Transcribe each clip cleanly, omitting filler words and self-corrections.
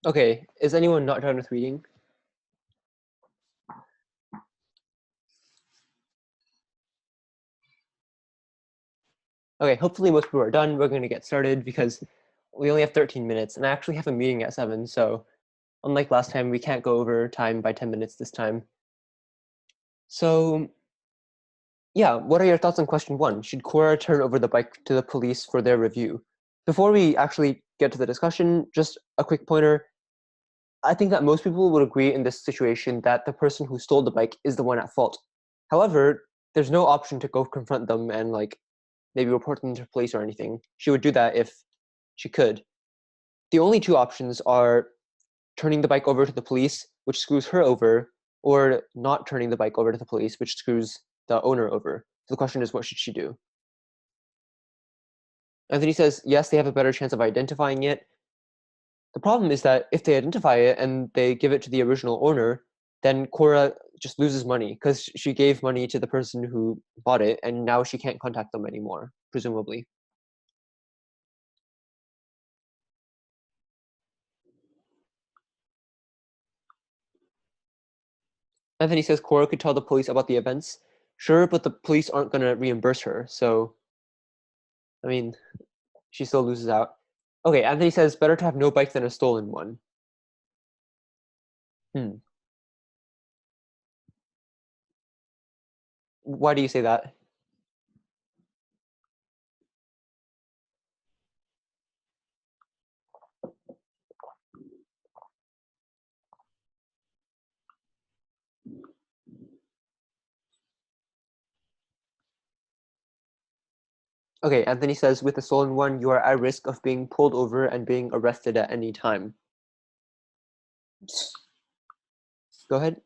Okay, is anyone not done with reading? Okay, hopefully most people are done. We're going to get started because we only have 13 minutes, and I actually have a meeting at 7, so unlike last time, we can't go over time by 10 minutes this time. So, yeah, what are your thoughts on question 1? Should Cora turn over the bike to the police for their review? Before we actually get to the discussion, just a quick pointer. I think that most people would agree in this situation that the person who stole the bike is the one at fault. However, there's no option to go confront them and maybe report them to police or anything. She would do that if she could. The only two options are turning the bike over to the police, which screws her over, or not turning the bike over to the police, which screws the owner over. So the question is, what should she do? Anthony says, yes, they have a better chance of identifying it. The problem is that if they identify it and they give it to the original owner, then Cora just loses money because she gave money to the person who bought it, and now she can't contact them anymore, presumably. Anthony says Cora could tell the police about the events. Sure, but the police aren't going to reimburse her, so, I mean, she still loses out. Okay, Anthony says better to have no bike than a stolen one. Why do you say that? Okay, Anthony says with a stolen one, you are at risk of being pulled over and being arrested at any time. Go ahead.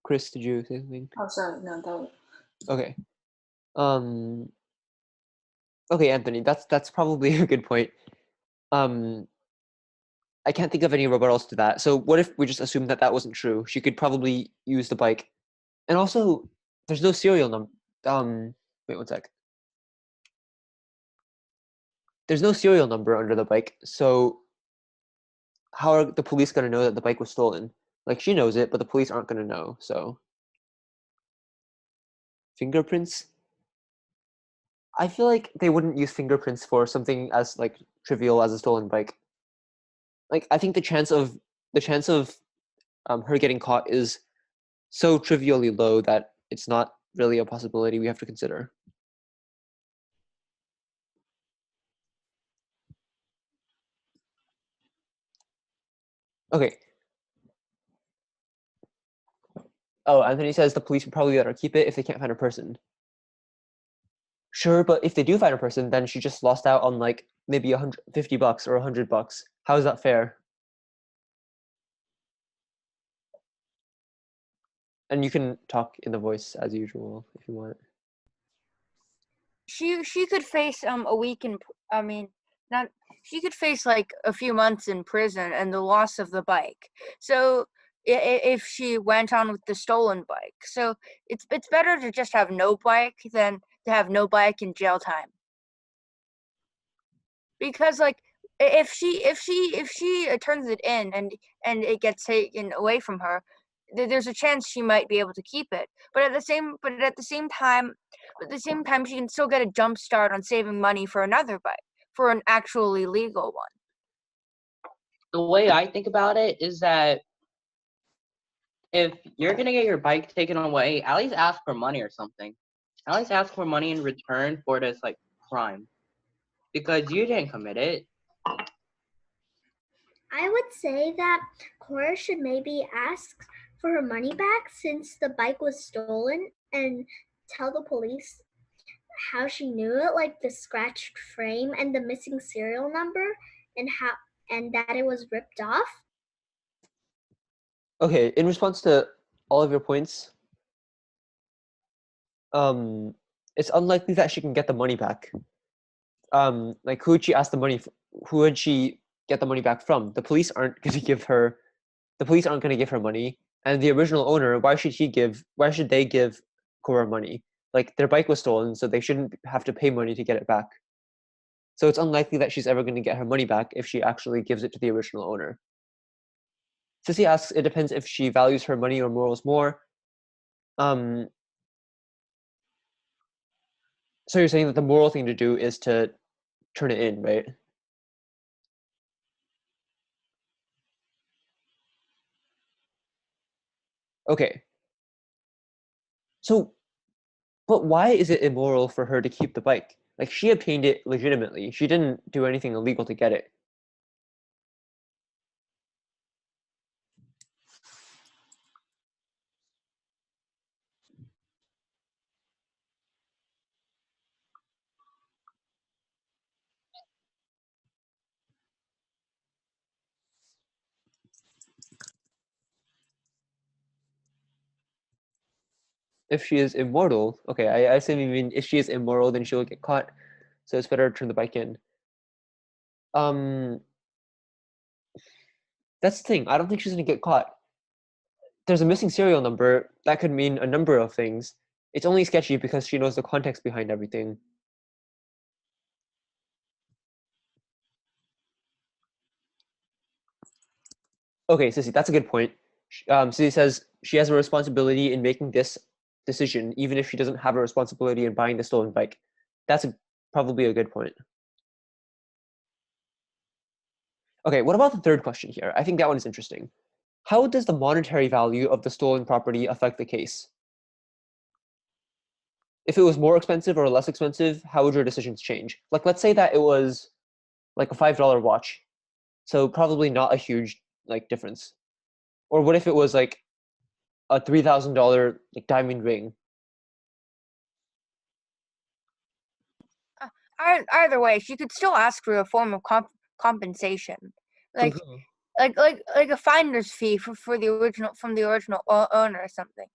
Chris, did you say something? Oh, sorry, no, that was... Okay. Okay, Anthony, that's probably a good point. I can't think of any rebuttals to that. So what if we just assume that that wasn't true? She could probably use the bike. And also, there's no serial number. Wait one sec. There's no serial number under the bike, so how are the police going to know that the bike was stolen? Like, she knows it, but the police aren't going to know, so. Fingerprints? I feel like they wouldn't use fingerprints for something as, trivial as a stolen bike. Like, I think the chance of her getting caught is so trivially low that it's not really a possibility we have to consider. Okay. Oh, Anthony says the police would probably let her keep it if they can't find a person. Sure, but if they do find a person, then she just lost out on maybe $150 or $100. How is that fair? And you can talk in the voice as usual if you want. She could face a week in, I mean, not, she could face like a few months in prison and the loss of the bike. So if she went on with the stolen bike, so it's better to just have no bike than to have no bike in jail time. Because like if she turns it in and it gets taken away from her, there's a chance she might be able to keep it. But at the same time, she can still get a jump start on saving money for another bike, for an actually legal one. The way I think about it is that if you're gonna get your bike taken away, at least ask for money or something. At least ask for money in return for this crime, because you didn't commit it. I would say that Cora should maybe ask for her money back since the bike was stolen and tell the police how she knew it, like the scratched frame and the missing serial number and that it was ripped off. Okay, in response to all of your points, it's unlikely that she can get the money back. Who would she ask the money? Who would she get the money back from? The police aren't going to give her. The police aren't going to give her money, and the original owner. Why should they give Cora money? Like, their bike was stolen, so they shouldn't have to pay money to get it back. So it's unlikely that she's ever going to get her money back if she actually gives it to the original owner. Sissy asks, it depends if she values her money or morals more. So you're saying that the moral thing to do is to turn it in, right? Okay. So, but why is it immoral for her to keep the bike? Like, she obtained it legitimately. She didn't do anything illegal to get it. If she is immortal, okay, I assume you mean if she is immoral, then she'll get caught. So it's better to turn the bike in. Um, that's the thing. I don't think she's gonna get caught. There's a missing serial number. That could mean a number of things. It's only sketchy because she knows the context behind everything. Okay, Sissy, that's a good point. Sissy says she has a responsibility in making this decision, even if she doesn't have a responsibility in buying the stolen bike. That's probably a good point. Okay, what about the third question here? I think that one is interesting. How does the monetary value of the stolen property affect the case? If it was more expensive or less expensive, how would your decisions change? Like, let's say that it was like a $5 watch, so probably not a huge like difference. Or what if it was like a $3,000 like diamond ring? Either way, she could still ask for a form of compensation, From like who? like a finder's fee for the original from the original owner or something.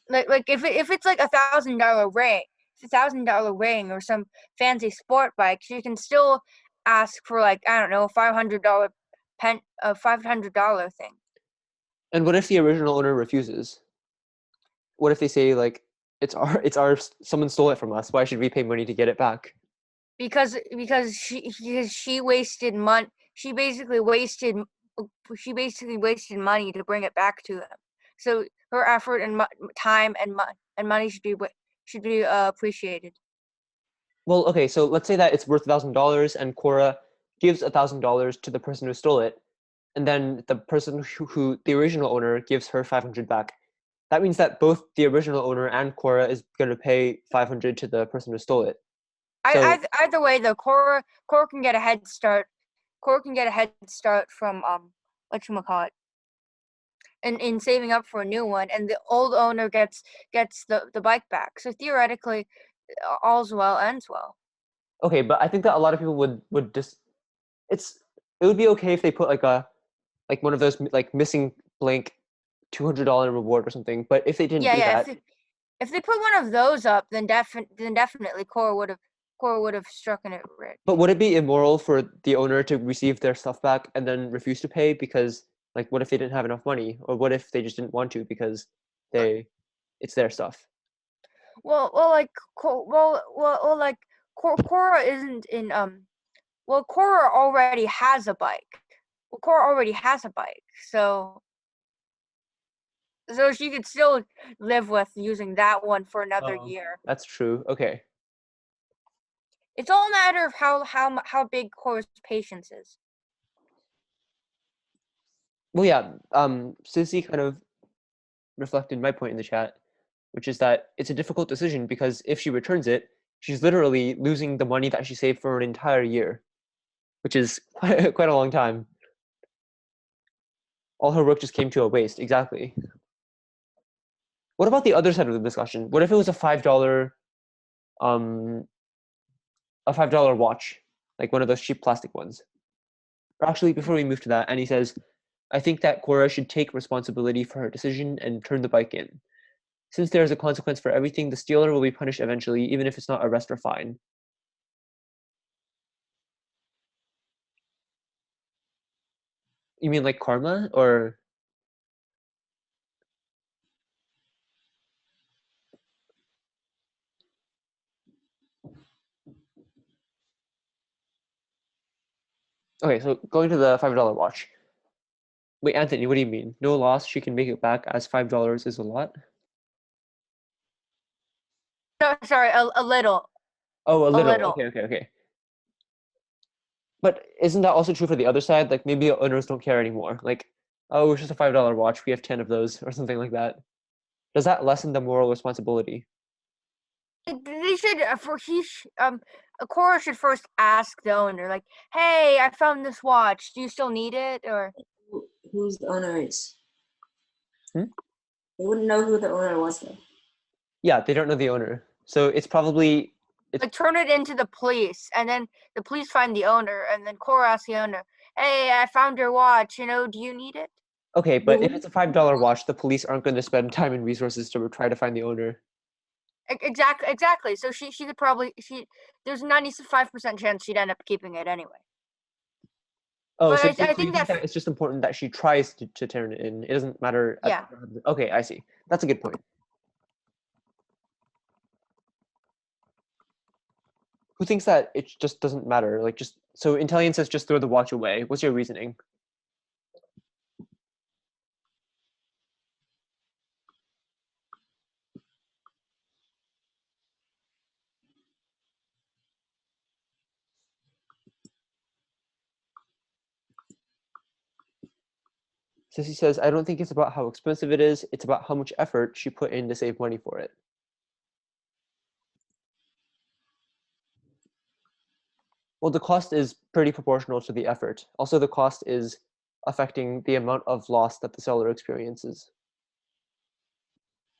Like if it's like $1,000 ring, it's $1,000 ring or some fancy sport bike, she can still ask for like I don't know $500 $500 thing. And what if the original owner refuses? What if they say like it's ours, someone stole it from us, why should we pay money to get it back? Because she wasted money. She basically wasted money to bring it back to them. So her effort and time and money should be appreciated. Well, okay, so let's say that it's worth $1,000 and Cora gives $1,000 to the person who stole it, and then the person who the original owner gives her 500 back. That means that both the original owner and Cora is going to pay 500 to the person who stole it. So Either way, though, Cora can get a head start. Cora can get a head start from whatchamacallit, in saving up for a new one, and the old owner gets the bike back. So theoretically, all's well ends well. okay, but I think that a lot of people would just it's it would be okay if they put like one of those like missing blank $200 reward or something. But if they didn't Yeah, do yeah. that, If they put one of those up, then definitely Cora would have struck it rich. but would it be immoral for the owner to receive their stuff back and then refuse to pay because like what if they didn't have enough money, or what if they just didn't want to because it's their stuff? Like like Cora isn't in Well, Cora already has a bike. So she could still live with using that one for another Oh, year. that's true. Okay. It's all a matter of how big Cora's patience is. Well, yeah. Sissy kind of reflected my point in the chat, which is that it's a difficult decision because if she returns it, she's literally losing the money that she saved for an entire year, which is quite a long time. All her work just came to a waste. Exactly. What about the other side of the discussion? What if it was um a $5 watch, like one of those cheap plastic ones? Or actually, before we move to that, Annie says, I think that Cora should take responsibility for her decision and turn the bike in. Since there is a consequence for everything, the stealer will be punished eventually, even if it's not arrest or fine. You mean like karma, or Okay, so going to the $5 watch. Wait, Anthony, what do you mean? No loss, she can make it back as $5 is a lot? No, sorry, a little. Oh, a A little. little. Okay. But isn't that also true for the other side? Like maybe owners don't care anymore. Like, oh, it's just a $5 watch. We have 10 of those or something like that. Does that lessen the moral responsibility? They should Cora should first ask the owner, like, "Hey, I found this watch. Do you still need it?" Or Who's the owner is. Hmm? They wouldn't know who the owner was though. Yeah, they don't know the owner. So it's probably like turn it into the police, and then the police find the owner, and then Cora asks the owner, "Hey, I found your watch. Do you need it?" okay, but if it's a $5 watch, the police aren't going to spend time and resources to try to find the owner. Exactly. So she could probably there's a 95% chance she'd end up keeping it anyway. Oh, But so, I so you think think that it's just important that she tries to turn it in. It doesn't matter. Yeah. Okay, I see. That's a good point. Who thinks that it just doesn't matter? Like just so Intellian says just throw the watch away. What's your reasoning? Sissy says, I don't think it's about how expensive it is. It's about how much effort she put in to save money for it. Well, the cost is pretty proportional to the effort. Also, the cost is affecting the amount of loss that the seller experiences.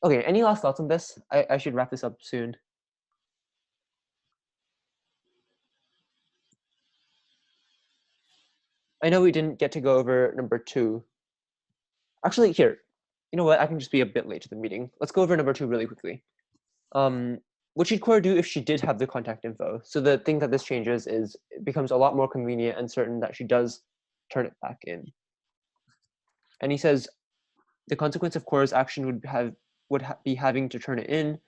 Okay, any last thoughts on this? I should wrap this up soon. I know we didn't get to go over number 2. Actually, here, you know what? I can just be a bit late to the meeting. Let's go over number 2 really quickly. What should Cora do if she did have the contact info? So the thing that this changes is it becomes a lot more convenient and certain that she does turn it back in. And he says the consequence of Cora's action would be having to turn it in.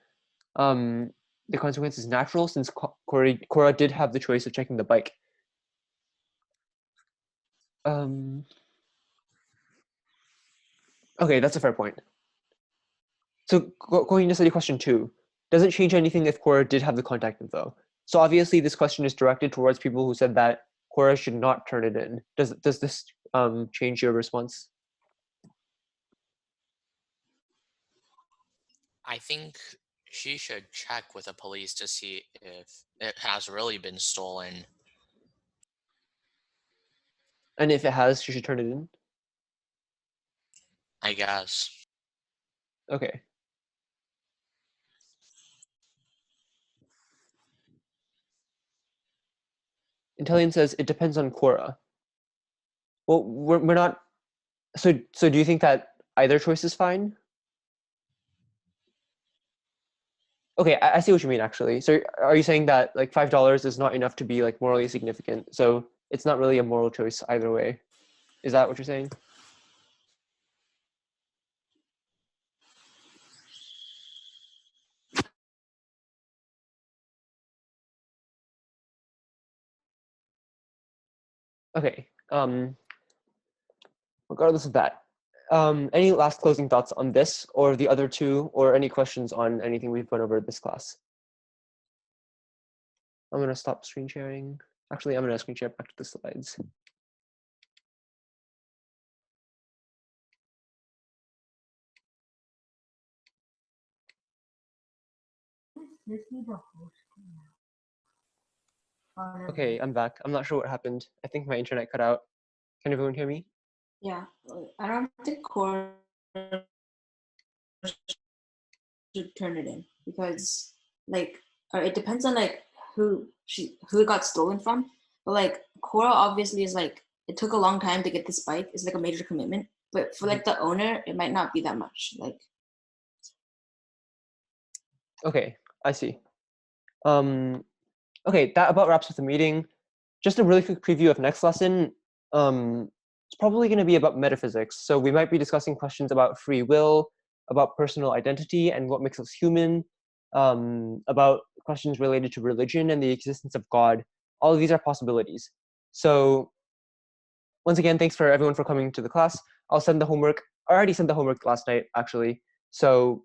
The consequence is natural since Cora did have the choice of checking the bike. Okay, that's a fair point. So going to study question 2, does it change anything if Cora did have the contact info? So obviously this question is directed towards people who said that Cora should not turn it in. Does this change your response? I think she should check with the police to see if it has really been stolen. And if it has, she should turn it in? I guess. Okay. Intellian says it depends on Cora. Well, we're not. So do you think that either choice is fine? Okay, I see what you mean actually. So are you saying that like $5 is not enough to be like morally significant? So it's not really a moral choice either way. Is that what you're saying? Okay. Regardless of that, any last closing thoughts on this or the other 2, or any questions on anything we've gone over this class? I'm gonna stop screen sharing. Actually, I'm gonna screen share back to the slides. Okay, I'm back. I'm not sure what happened. I think my internet cut out. Can everyone hear me? Yeah, I don't think Cora should turn it in because like it depends on like who it got stolen from. But like Cora obviously is like it took a long time to get this bike. It's like a major commitment. But for like the owner, it might not be that much. Like Okay, I see. Okay, that about wraps up the meeting. Just a really quick preview of next lesson. It's probably going to be about metaphysics. So we might be discussing questions about free will, about personal identity and what makes us human, about questions related to religion and the existence of God. All of these are possibilities. So once again, thanks for everyone for coming to the class. I'll send the homework. I already sent the homework last night, actually. So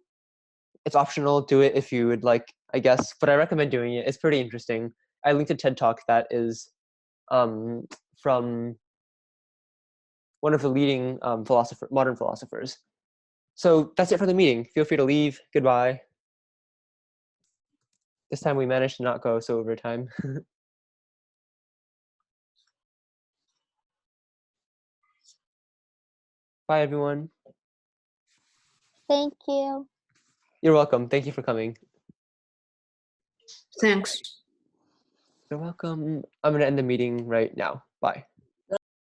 it's optional. Do it if you would like, I guess. But I recommend doing it. It's pretty interesting. I linked a TED Talk that is from one of the leading modern philosophers. So that's it for the meeting. Feel free to leave. Goodbye. This time we managed to not go so over time. Bye, everyone. Thank you. You're welcome. Thank you for coming. Thanks. You're welcome. I'm going to end the meeting right now. Bye.